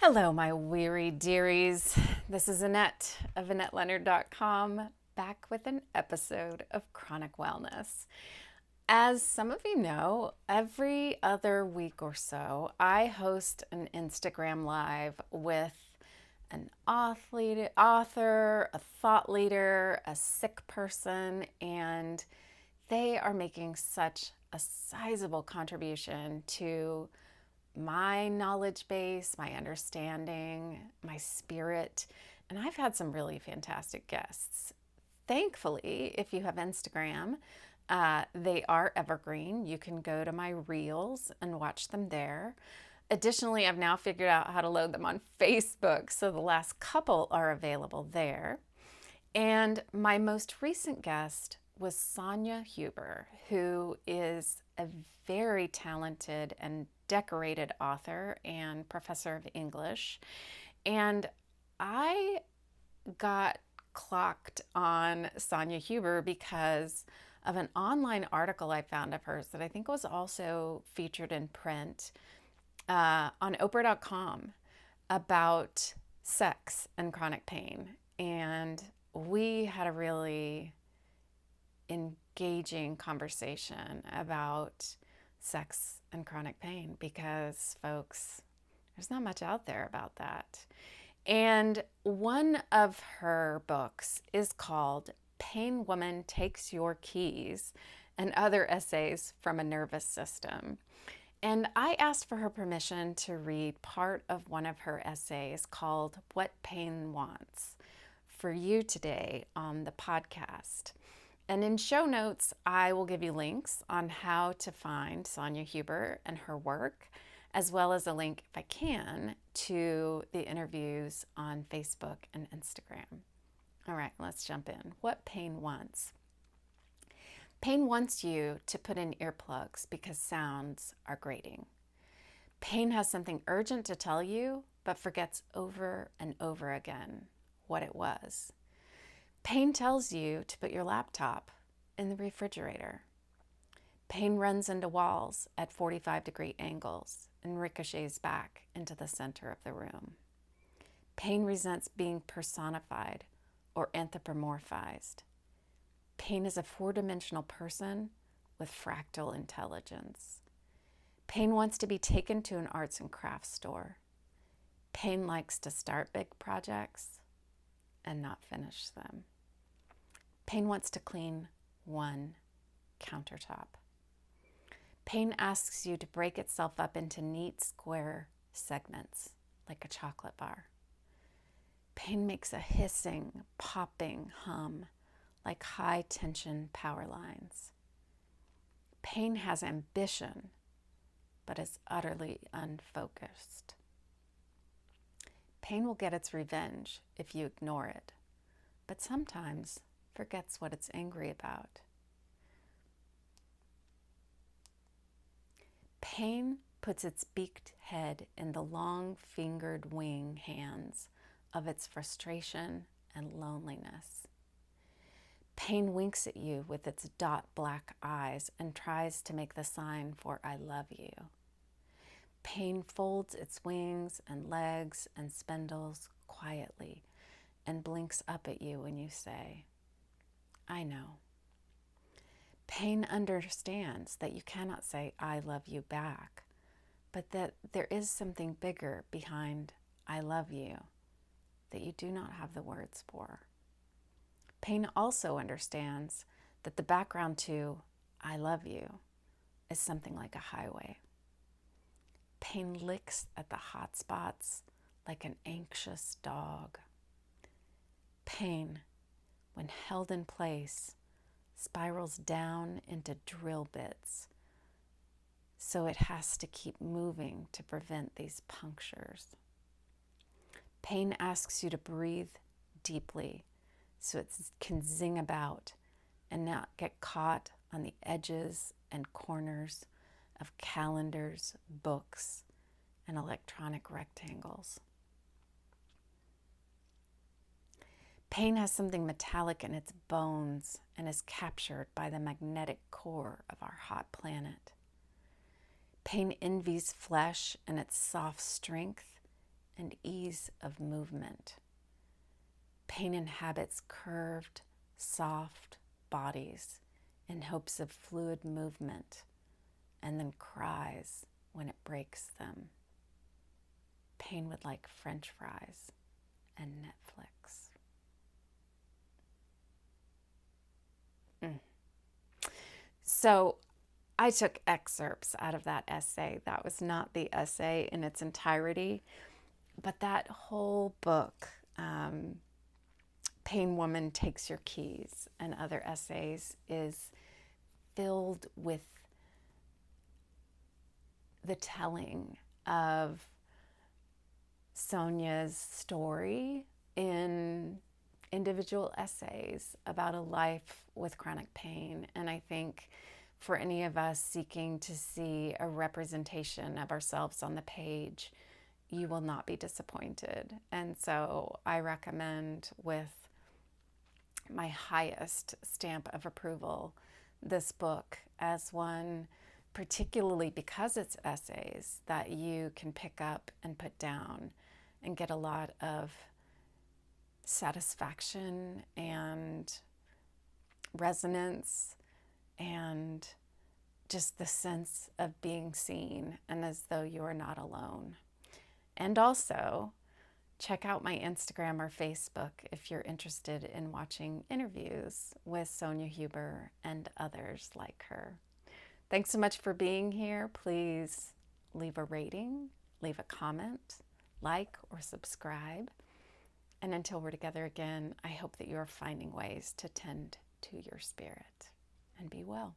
Hello, my weary dearies. This is Annette of AnnetteLeonard.com, back with an episode of Chronic Wellness. As some of you know, every other week or so, I host an Instagram Live with an author, a thought leader, a sick person, and they are making such a sizable contribution to my knowledge base, my understanding, my spirit, and I've had some really fantastic guests. Thankfully, if you have Instagram, they are evergreen. You can go to my reels and watch them there. Additionally, I've now figured out how to load them on Facebook, so the last couple are available there. And my most recent guest was Sonya Huber, who is a very talented and decorated author and professor of English. And I got clocked on Sonya Huber because of an online article I found of hers that I think was also featured in print on Oprah.com about sex and chronic pain. And we had a really engaging conversation about sex and chronic pain because, folks, there's not much out there about that. And one of her books is called Pain Woman Takes Your Keys and Other Essays from a Nervous System. And I asked for her permission to read part of one of her essays called What Pain Wants for you today on the podcast. And in show notes, I will give you links on how to find Sonya Huber and her work, as well as a link, if I can, to the interviews on Facebook and Instagram. All right, let's jump in. What pain wants? Pain wants you to put in earplugs because sounds are grating. Pain has something urgent to tell you, but forgets over and over again what it was. Pain tells you to put your laptop in the refrigerator. Pain runs into walls at 45-degree angles and ricochets back into the center of the room. Pain resents being personified or anthropomorphized. Pain is a four-dimensional person with fractal intelligence. Pain wants to be taken to an arts and crafts store. Pain likes to start big projects and not finish them. Pain wants to clean one countertop. Pain asks you to break itself up into neat square segments, like a chocolate bar. Pain makes a hissing, popping hum, like high-tension power lines. Pain has ambition, but is utterly unfocused. Pain will get its revenge if you ignore it, but sometimes forgets what it's angry about. Pain puts its beaked head in the long-fingered wing hands of its frustration and loneliness. Pain winks at you with its dot black eyes and tries to make the sign for I love you. Pain folds its wings and legs and spindles quietly and blinks up at you when you say, I know. Pain understands that you cannot say I love you back, but that there is something bigger behind I love you that you do not have the words for. Pain also understands that the background to I love you is something like a highway. Pain licks at the hot spots like an anxious dog. Pain, when held in place, spirals down into drill bits, so it has to keep moving to prevent these punctures. Pain asks you to breathe deeply so it can zing about and not get caught on the edges and corners of calendars, books, and electronic rectangles. Pain has something metallic in its bones and is captured by the magnetic core of our hot planet. Pain envies flesh and its soft strength and ease of movement. Pain inhabits curved, soft bodies in hopes of fluid movement and then cries when it breaks them. Pain would like French fries and Netflix. So I took excerpts out of that essay. That was not the essay in its entirety, but that whole book, Pain Woman Takes Your Keys and Other Essays, is filled with the telling of Sonya's story in individual essays about a life with chronic pain. And I think for any of us seeking to see a representation of ourselves on the page, you will not be disappointed. And so I recommend, with my highest stamp of approval, this book as one, particularly because it's essays, that you can pick up and put down and get a lot of satisfaction and resonance and just the sense of being seen and as though you are not alone. And also, check out my Instagram or Facebook if you're interested in watching interviews with Sonya Huber and others like her. Thanks so much for being here. Please leave a rating, leave a comment, like or subscribe. And until we're together again, I hope that you are finding ways to tend to your spirit and be well.